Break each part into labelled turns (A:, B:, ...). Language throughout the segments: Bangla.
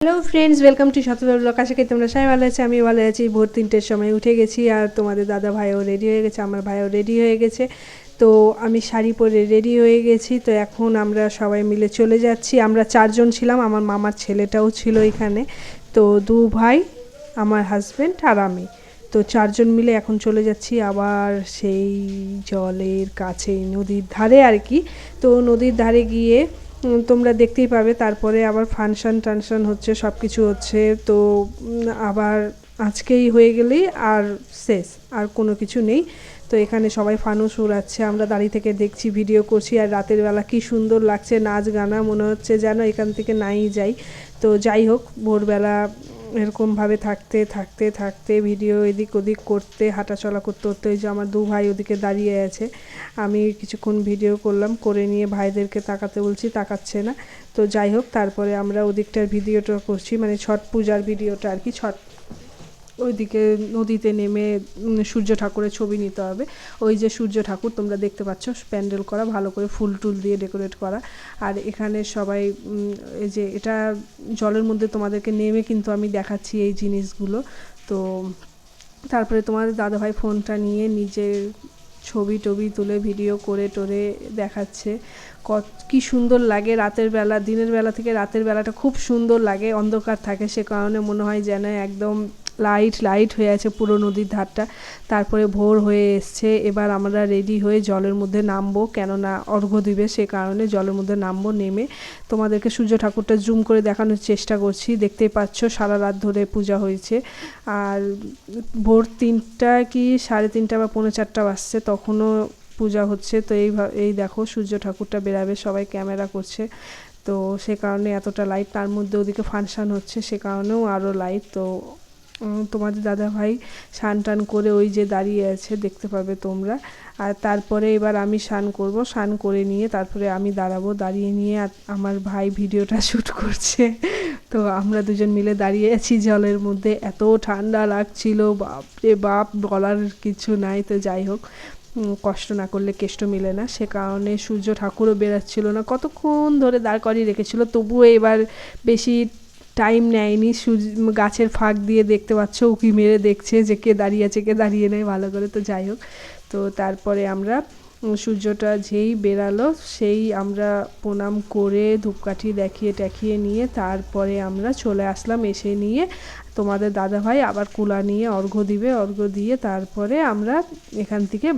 A: হ্যালো ফ্রেন্ডস, ওয়েলকাম টু শতবর ব্লগ। আশা করি তোমরা সবাই ভালো আছি। আমি ভালো আছি। ভোর 3টের সময় উঠে গেছি আর তোমাদের দাদা ভাইও রেডি হয়ে গেছে, আমার ভাইও রেডি হয়ে গেছে। তো আমি শাড়ি পরে রেডি হয়ে গেছি। তো এখন আমরা সবাই মিলে চলে যাচ্ছি। আমরা 4জন ছিলাম, আমার মামার ছেলেটাও ছিল এখানে। তো 2 ভাই, আমার হাজব্যান্ড আর আমি। তো 4জন মিলে এখন চলে যাচ্ছি আবার সেই জলের কাছে, নদীর ধারে আর কি। তো নদীর ধারে গিয়ে তোমরা দেখতেই পাবে। তারপরে আবার ফাংশন টানশন হচ্ছে, সব কিছু হচ্ছে। তো আবার আজকেই হয়ে গেলেই আর শেষ, আর কোনো কিছু নেই। তো এখানে সবাই ফানুস উড়াচ্ছে, আমরা দাঁড়িয়ে থেকে দেখছি, ভিডিও করছি। আর রাতের বেলা কি সুন্দর লাগছে, নাচ গানা, মনে হচ্ছে যেন এখান থেকে নাই যাই। তো যাই হোক, ভোরবেলা এরকমভাবে থাকতে থাকতে থাকতে ভিডিও এদিক ওদিক করতে, হাঁটাচলা করতে করতে, ওই যে আমার 2 ভাই ওদিকে দাঁড়িয়ে আছে। আমি কিছুক্ষণ ভিডিও করলাম, করে নিয়ে ভাইদেরকে তাকাতে বলছি, তাকাচ্ছে না। তো যাই হোক, তারপরে আমরা ওদিকটার ভিডিওটা করছি, মানে ছট পূজার ভিডিওটা আর কি। ওইদিকে নদীতে নেমে সূর্য ঠাকুরের ছবি নিতে হবে। ওই যে সূর্য ঠাকুর তোমরা দেখতে পাচ্ছ, প্যান্ডেল করা, ভালো করে ফুল টুল দিয়ে ডেকোরেট করা। আর এখানে সবাই এই যে এটা জলের মধ্যে তোমাদেরকে নেমে কিন্তু আমি দেখাচ্ছি এই জিনিসগুলো। তো তারপরে তোমাদের দাদাভাই ফোনটা নিয়ে নিজের ছবি টবি তুলে ভিডিও করে টোরে দেখাচ্ছে। কি সুন্দর লাগে রাতের বেলা, দিনের বেলা থেকে রাতের বেলাটা খুব সুন্দর লাগে, অন্ধকার থাকে, সে কারণে মনে হয় যেন একদম লাইট লাইট হয়ে আছে পুরো নদীর ধারটা। তারপরে ভোর হয়ে এসছে, এবার আমরা রেডি হয়ে জলের মধ্যে নামবো, কেননা অর্ঘ্য দিবে, সে কারণে জলের মধ্যে নামবো। নেমে তোমাদেরকে সূর্য ঠাকুরটা জুম করে দেখানোর চেষ্টা করছি। দেখতেই পাচ্ছ সারা রাত ধরে পূজা হয়েছে। আর ভোর 3টা কি 3:30 বা 3:45 বাজছে, তখনও পূজা হচ্ছে। তো এই দেখো সূর্য ঠাকুরটা বেরাবে, সবাই ক্যামেরা করছে। তো সে কারণে এতটা লাইট, তার মধ্যে ওদিকে ফাংশান হচ্ছে, সে কারণেও আরও লাইট। তো তোমাদের দাদা ভাই স্নান টান করে ওই যে দাঁড়িয়ে আছে, দেখতে পাবে তোমরা। আর তারপরে এবার আমি স্নান করব, স্নান করে নিয়ে তারপরে আমি দাঁড়াবো, দাঁড়িয়ে নিয়ে আমার ভাই ভিডিওটা শ্যুট করছে। তো আমরা দুজন মিলে দাঁড়িয়ে আছি জলের মধ্যে, এত ঠান্ডা লাগছিল, বাপরে বাপ, বলার কিছু নাই। তো যাই হোক, কষ্ট না করলে কেষ্ট মিলে না, সে কারণে সূর্য ঠাকুরও বেরাচ্ছিল না, কতক্ষণ ধরে দাঁড় করিয়ে রেখেছিল। তবুও এবার বেশি টাইম নেয়নি, গাছের ফাঁক দিয়ে দেখতে পাচ্ছ উঁকি মেরে দেখছে যে কে দাঁড়িয়ে আছে কে দাঁড়িয়ে নেই ভালো করে। তো যাই হোক, তো তারপরে আমরা সূর্যটা যেই বেরালো সেই আমরা প্রণাম করে ধূপকাঠি দেখিয়ে টেকিয়ে নিয়ে তারপরে আমরা চলে আসলাম। এসে নিয়ে তোমাদের দাদাভাই আবার কুলা নিয়ে অর্ঘ্য দিবে, অর্ঘ্য দিয়ে তারপরে আমরা এখান থেকে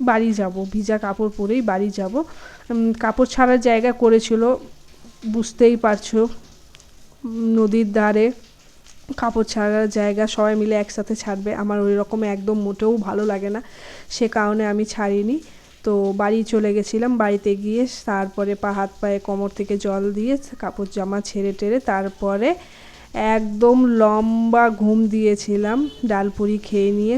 A: বাড়ি যাব। ভিজা কাপড় পরেই বাড়ি যাব। কাপড় ছাড়ার জায়গা করেছিল, বুঝতেই পারছো, নদীর ধারে কাপড় ছাড়ার জায়গা, সবাই মিলে একসাথে ছাড়বে। আমার ওই রকম একদম মোটেও ভালো লাগে না, সে কারণে আমি ছাড়িনি। তো বাড়ি চলে গেছিলাম, বাড়িতে গিয়ে তারপরে হাত পায়ে কোমর থেকে জল দিয়ে কাপড় জামা ছেড়ে টেরে তারপরে একদম লম্বা ঘুম দিয়েছিলাম ডালপুরি খেয়ে নিয়ে।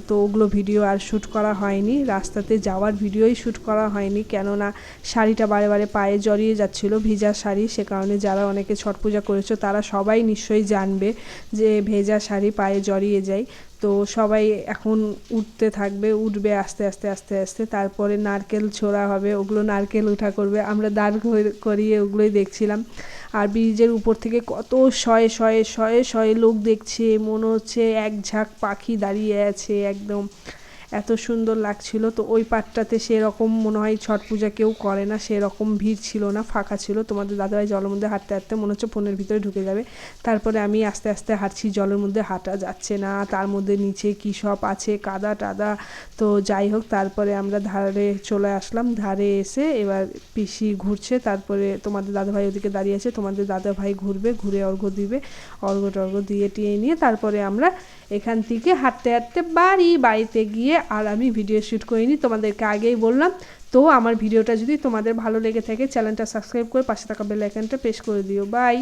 A: তো ওগুলো ভিডিও আর শ্যুট করা হয়নি, রাস্তাতে যাওয়ার ভিডিওই শ্যুট করা হয়নি, কেননা শাড়িটা বারে বারে পায়ে জড়িয়ে যাচ্ছিলো, ভিজা শাড়ি। সে কারণে যারা অনেকে ছট পূজা করেছো তারা সবাই নিশ্চয়ই জানবে যে ভেজা শাড়ি পায়ে জড়িয়ে যায়। তো সবাই এখন উঠবে আস্তে আস্তে আস্তে আস্তে। তারপরে নারকেল ছোড়া হবে, ওগুলো নারকেল উঠা করবে, আমরা দাঁড় করিয়ে ওগুলোই দেখছিলাম। আর ব্রিজের উপর থেকে কত শয়ে শয়ে শয়ে শয়ে লোক দেখছে, মনে হচ্ছে এক ঝাঁক পাখি দাঁড়িয়ে আছে, একদম এত সুন্দর লাগছিল। তো ওই পাটটাতে সেরকম মনে হয় ছট পূজা কেউ করে না, সেরকম ভিড় ছিল না, ফাঁকা ছিল। তোমাদের দাদাভাই জলের মধ্যে হাঁটতে হাঁটতে মনে হচ্ছে ফোনের ভিতরে ঢুকে যাবে। তারপরে আমি আস্তে আস্তে হাঁটছি, জলের মধ্যে হাঁটা যাচ্ছে না, তার মধ্যে নিচে কী সব আছে, কাদা টাদা। তো যাই হোক, তারপরে আমরা ধারে চলে আসলাম। ধারে এসে এবার পিসি ঘুরছে, তারপরে তোমাদের দাদাভাই ওদিকে দাঁড়িয়ে আছে, তোমাদের দাদাভাই ঘুরবে, ঘুরে অর্ঘ্য দিবে, অর্ঘ্য টর্ঘ্য দিয়ে টিয়ে নিয়ে তারপরে আমরা এখান থেকে হাঁটতে হাঁটতে বাড়িতে গিয়ে আর আমি ভিডিও শ্যুট করিনি, তোমাদেরকে আগেই বললাম। তো আমার ভিডিওটা যদি তোমাদের ভালো লেগে থাকে চ্যানেলটা সাবস্ক্রাইব করে পাশে থাকা বেল আইকনটা প্রেস করে দিও। বাই।